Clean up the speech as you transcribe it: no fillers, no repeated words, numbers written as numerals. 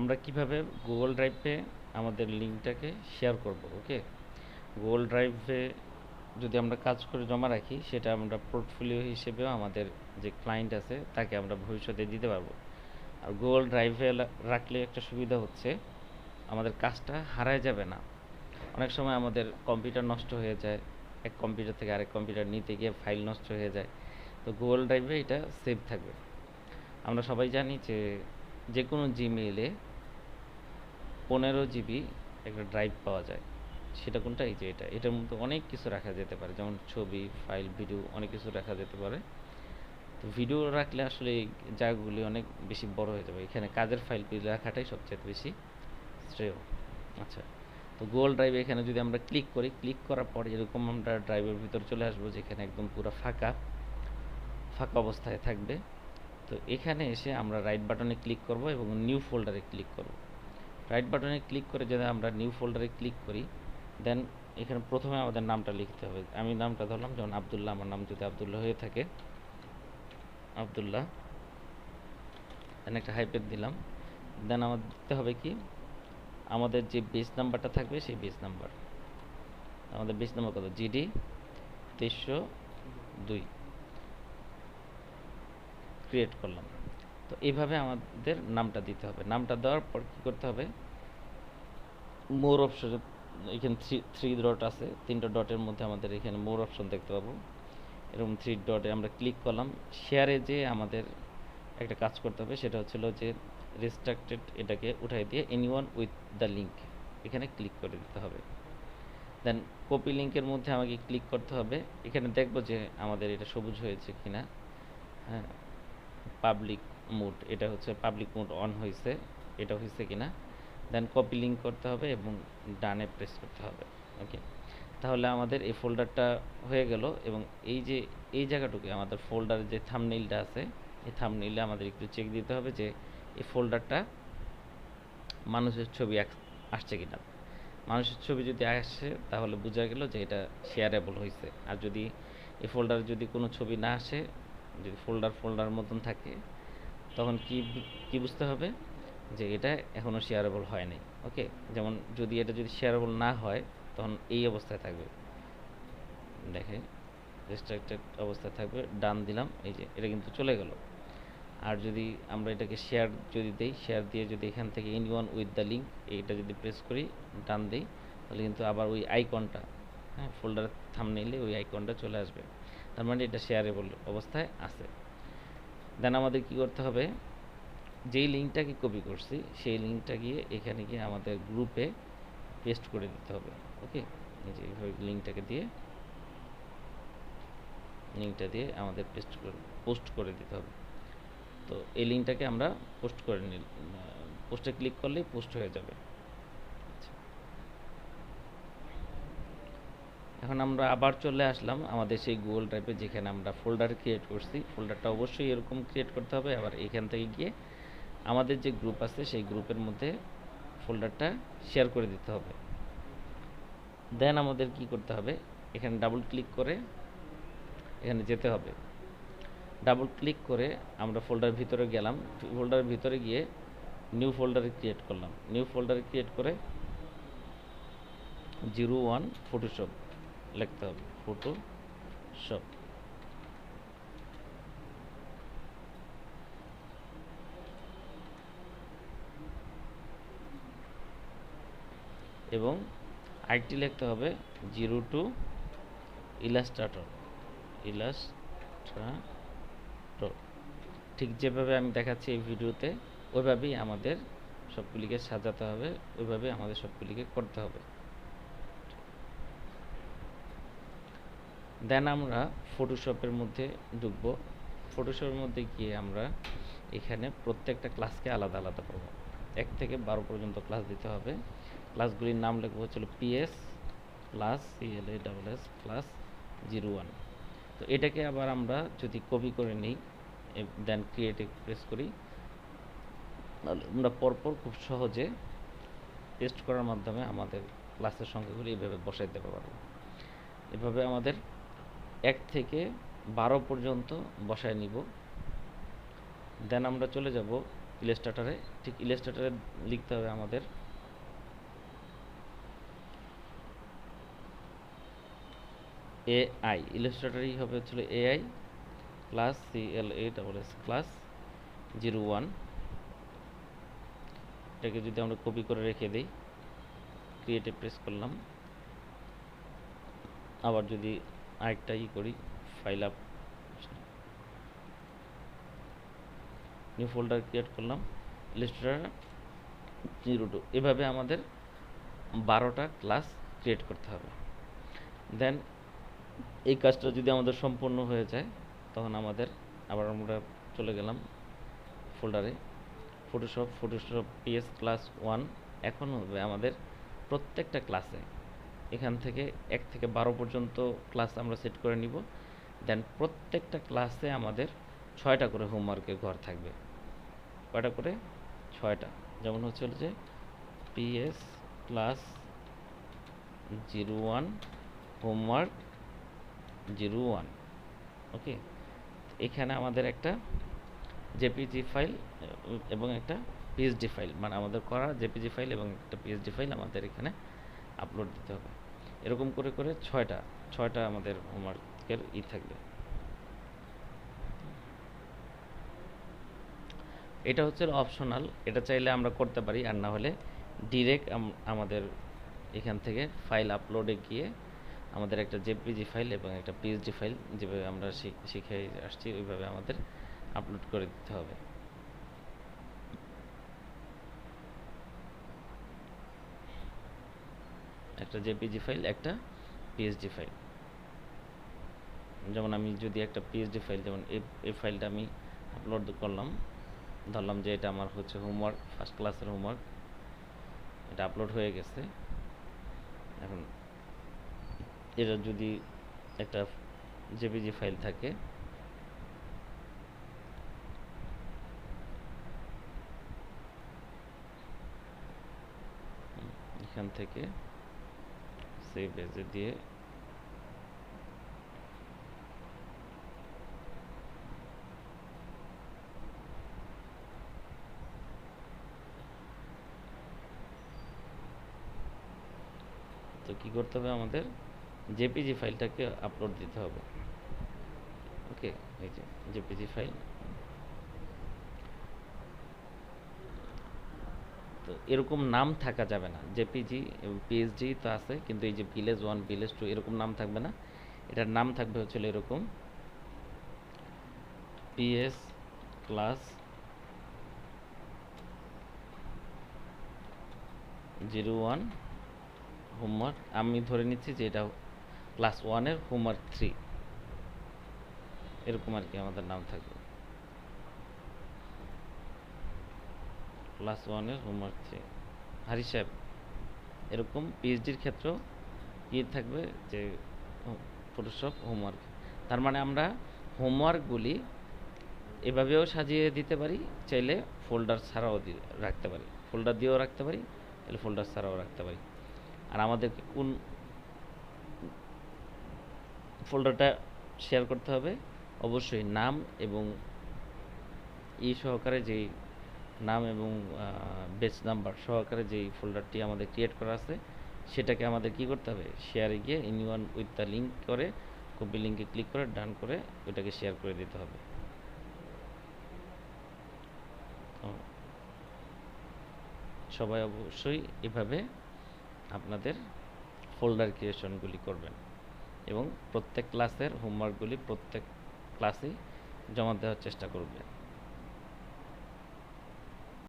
আমরা কিভাবে গুগল ড্রাইভে আমাদের লিঙ্কটাকে শেয়ার করব। ওকে, গুগল ড্রাইভে যদি আমরা কাজ করে জমা রাখি, সেটা আমরা পোর্টফোলিও হিসেবেও আমাদের যে ক্লায়েন্ট আছে তাকে আমরা ভবিষ্যতে দিতে পারবো। আর গুগল ড্রাইভে রাখলে একটা সুবিধা হচ্ছে আমাদের কাজটা হারায় যাবে না। অনেক সময় আমাদের কম্পিউটার নষ্ট হয়ে যায়, এক কম্পিউটার থেকে আরেক কম্পিউটার নিতে গিয়ে ফাইল নষ্ট হয়ে যায়, তো গুগল ড্রাইভে এটা সেভ থাকবে। আমরা সবাই জানি যে যে কোনো জিমেইলে 15 GB একটা ড্রাইভ পাওয়া যায়। সেটা কোনটা? এই যে এটার মধ্যে অনেক কিছু রাখা যেতে পারে, যেমন ছবি, ফাইল, ভিডিও, অনেক কিছু রাখা যেতে পারে। তো ভিডিও রাখলে আসলে এই জায়গাগুলি অনেক বেশি বড় হয়ে যাবে, এখানে কাজের ফাইলগুলি রাখাটাই সবচেয়ে বেশি শ্রেয়। আচ্ছা, তো গুগল ড্রাইভে এখানে যদি আমরা ক্লিক করি, ক্লিক করার পর এরকম আমরা ড্রাইভের ভিতর চলে আসবো, যেখানে একদম পুরো ফাঁকা ফাঁকা অবস্থায় থাকবে। তো এখানে এসে আমরা রাইট বাটনে ক্লিক করব এবং নিউ ফোল্ডারে ক্লিক করব। রাইট বাটনে ক্লিক করে যদি আমরা নিউ ফোল্ডারে ক্লিক করি, দেন এখানে প্রথমে আমাদের নামটা লিখতে হবে। আমি নামটা ধরলাম যেমন আবদুল্লাহ, আমার নাম যদি আবদুল্লাহ হয়ে থাকে, আবদুল্লাহ, দেন একটা হাইপেন দিলাম। দেন আমাদের দিতে হবে কি, আমাদের যে বেস নাম্বারটা থাকবে সেই বেস নাম্বার। আমাদের বেস নাম্বার কত? জিডি 2302 ক্রিয়েট করলাম। তো এইভাবে আমাদের নামটা দিতে হবে। নামটা দেওয়ার পর কী করতে হবে, মোর অপশন, এখানে থ্রি ডট আছে, 3টা ডটের মধ্যে আমাদের এখানে মোর অপশন দেখতে পাবো। এরকম 3 ডটে আমরা ক্লিক করলাম। শেয়ারে যে আমাদের একটা কাজ করতে হবে, সেটা হচ্ছিল যে রেস্ট্রিক্টেড এটাকে উঠাই দিয়ে এনিওয়ান উইথ দ্য লিঙ্ক এখানে ক্লিক করে দিতে হবে। দেন কপি লিঙ্কের মধ্যে আমাকে ক্লিক করতে হবে। এখানে দেখব যে আমাদের এটা সবুজ হয়েছে কিনা। হ্যাঁ, পাবলিক মোড, এটা হচ্ছে পাবলিক মোড অন হয়েছে, এটা হয়েছে কিনা। দেন কপি লিঙ্ক করতে হবে এবং ডানে প্রেস করতে হবে। ওকে, তাহলে আমাদের এই ফোল্ডারটা হয়ে গেল। এবং এই যে এই জায়গাটুকু আমাদের ফোল্ডারের যে থাম্বনেইলটা আছে, এই থাম্বনেইলে আমাদের একটু চেক দিতে হবে যে এই ফোল্ডারটা মানুষের ছবি আসছে কিনা। মানুষের ছবি যদি আসে তাহলে বোঝা গেল যে এটা শেয়ারেবল হয়েছে। আর যদি এই ফোল্ডারে যদি কোনো ছবি না আসে, যদি ফোল্ডার মতন থাকে, তখন কি বুঝতে হবে যে এটা এখনও শেয়ারেবল হয় নাই। ওকে, যেমন যদি এটা যদি শেয়ারেবল না হয়, তখন এই অবস্থায় থাকবে, দেখে রেস্ট্রিক্টেড অবস্থায় থাকবে। ডান দিলাম, এই যে এটা কিন্তু চলে গেল। আর যদি আমরা এটাকে শেয়ার যদি দেই, শেয়ার দিয়ে যদি এখান থেকে এনিওয়ান উইথ দ্য লিঙ্ক এইটা যদি প্রেস করি, ডান দিই, তাহলে কিন্তু আবার ওই আইকনটা, হ্যাঁ, ফোল্ডারের থাম্বনেইলে ওই আইকনটা চলে আসবে। তার মানে এটা শেয়ারেবল অবস্থায় আছে। দেন আমাদের কি করতে হবে, যেই লিঙ্কটাকে কপি করছি সেই লিঙ্কটা গিয়ে এখানে গিয়ে আমাদের গ্রুপে পেস্ট করে দিতে হবে। ওকে, এই যে এইভাবে লিঙ্কটা দিয়ে আমাদের পোস্ট করে দিতে হবে। তো এই লিঙ্কটাকে আমরা পোস্ট করে পোস্টে ক্লিক করলেই পোস্ট হয়ে যাবে। আচ্ছা, এখন আমরা আবার চলে আসলাম আমাদের সেই গুগল ড্রাইভে, যেখানে আমরা ফোল্ডার ক্রিয়েট করছি। ফোল্ডারটা অবশ্যই এরকম ক্রিয়েট করতে হবে। আবার এখান থেকে গিয়ে আমাদের যে গ্রুপ আছে সেই গ্রুপের মধ্যে ফোল্ডারটা শেয়ার করে দিতে হবে। দেন আমাদের কি করতে হবে, এখানে ডাবল ক্লিক করে এখানে যেতে হবে। ডাবল ক্লিক করে আমরা ফোল্ডারের ভিতরে গেলাম। ফোল্ডারের ভিতরে গিয়ে নিউ ফোল্ডারে ক্রিয়েট করলাম। নিউ ফোল্ডারে ক্রিয়েট করে 01 ফটোশপ লিখতে হবে, ফটোশপ। এবং আইটি লিখতে হবে 02 ইলাস্ট্রেটর। ঠিক যেভাবে আমি দেখাচ্ছি এই ভিডিওতে, ওইভাবেই আমাদের সবগুলিকে সাজাতে হবে, ওইভাবেই আমাদের সবগুলিকে করতে হবে। দেন আমরা ফটোশপের মধ্যে ঢুকবো। ফটোশপের মধ্যে গিয়ে আমরা এখানে প্রত্যেকটা ক্লাসকে আলাদা আলাদা পাবো। 1 থেকে 12 পর্যন্ত ক্লাস দিতে হবে। ক্লাসগুলির নাম লিখবো হচ্ছিল PS ক্লাস CLASS ক্লাস 01। তো এটাকে আবার আমরা যদি কপি করে নিই, দেন ক্রিয়েটে প্রেস করি, তাহলে আমরা পরপর খুব সহজে পেস্ট করার মাধ্যমে আমাদের ক্লাসের সংখ্যাগুলি এইভাবে বসাই দিতে পারবো। এভাবে আমাদের 1 থেকে 12 পর্যন্ত বসায় নিব। দেন আমরা চলে যাব ইলাস্ট্রেটরে, ঠিক ইলাস্ট্রেটরে লিখতে হবে আমাদের এআই, ইলাস্ট্রেটরই হবে হচ্ছিল এআই ক্লাস CLASS ক্লাস 01। এটাকে যদি আমরা কপি করে রেখে দিই, ক্রিয়েটে প্রেস করলাম, আবার যদি আরেকটা করি, file up, new folder create করলাম, ইলাস্ট্রেটর 02। এভাবে আমাদের 12টা ক্লাস ক্রিয়েট করতে হবে। দেন এই কাজটা যদি আমাদের সম্পূর্ণ হয়ে যায়, তখন আমাদের আবার আমরা চলে গেলাম ফোল্ডারে, ফটোশপ PS ক্লাস 1। এখন হবে আমাদের প্রত্যেকটা ক্লাসে এখান থেকে 1 থেকে 12 পর্যন্ত ক্লাস আমরা সেট করে নিব। দেন প্রত্যেকটা ক্লাসে আমাদের 6টা করে হোমওয়ার্কের ঘর থাকবে। কয়টা করে? 6টা। যেমন হচ্ছে যে PS ক্লাস 01 হোমওয়ার্ক 01। ওকে, এখানে আমাদের একটা জেপিজি ফাইল এবং একটা পিএসডি ফাইল, মানে আমাদের করা জেপিজি ফাইল এবং একটা পিএসডি ফাইল আমাদের এখানে আপলোড দিতে হবে। এরকম করে করে 6টা আমাদের হোমওয়ার্কের থাকবে। এটা হচ্ছে অপশনাল, এটা চাইলে আমরা করতে পারি, আর না হলে ডিরেক্ট আমাদের এখান থেকে ফাইল আপলোডে গিয়ে আমাদের একটা জেপিজি ফাইল এবং একটা পিএসডি ফাইল, যেভাবে আমরা শিখে আসছি ওইভাবে আমাদের আপলোড করে দিতে হবে। একটা জেপিজি ফাইল, একটা পিএসডি ফাইল। যেমন আমি যদি একটা পিএসডি ফাইল, যেমন এই ফাইলটা আমি আপলোড করলাম, ধরলাম যে এটা আমার হচ্ছে হোমওয়ার্ক, ফার্স্ট ক্লাসের হোমওয়ার্ক, এটা আপলোড হয়ে গেছে। এখন এটা যদি একটা জেপিজি ফাইল থাকে, এখান থেকে সেভ এজে দিয়ে তো কি করতে হবে, আমাদের জেপিজি ফাইলটাকে আপলোড দিতে হবে। ওকে, এই যে জেপিজি ফাইল। তো এরকম নাম থাকা যাবে না, জেপিজি এবং পিএসডি তো আছে, কিন্তু এই যে ভিলেজ 1 ভিলেজ 2 এরকম নাম থাকবে না। এটার নাম থাকবে হচ্ছে এরকম PS ক্লাস 01 হোমওয়ার্ক। আমি ধরে নিচ্ছি যে এটা ক্লাস 1-এর হোমওয়ার্ক 3, এরকম আর কি আমাদের নাম থাকবে, ক্লাস 1-এর হোমওয়ার্ক 3। হারি সাহেব, এরকম পিএইচডির ক্ষেত্রেও কি থাকবে যে ফটোশপ হোমওয়ার্ক। তার মানে আমরা হোমওয়ার্কগুলি এভাবেও সাজিয়ে দিতে পারি, চাইলে ফোল্ডার ছাড়াও রাখতে পারি, ফোল্ডার দিয়েও রাখতে পারি, তাহলে ফোল্ডার ছাড়াও রাখতে পারি। আর আমাদেরকে কোন ফোল্ডারটা শেয়ার করতে হবে, অবশ্যই নাম এবং সহকারে যেই নাম এবং বেস নাম্বার সহকারে যেই ফোল্ডারটি আমাদের ক্রিয়েট করা আছে, সেটাকে আমাদের কি করতে হবে, শেয়ারে গিয়ে এনিওয়ান উইথ দ্য লিঙ্ক করে, কপি লিঙ্কে ক্লিক করে ডান করে ওইটাকে শেয়ার করে দিতে হবে। সবাই অবশ্যই এভাবে আপনাদের ফোল্ডার ক্রিয়েশনগুলি করবেন এবং প্রত্যেক ক্লাসের হোমওয়ার্কগুলি প্রত্যেক ক্লাসেই জমা দেওয়ার চেষ্টা করবেন।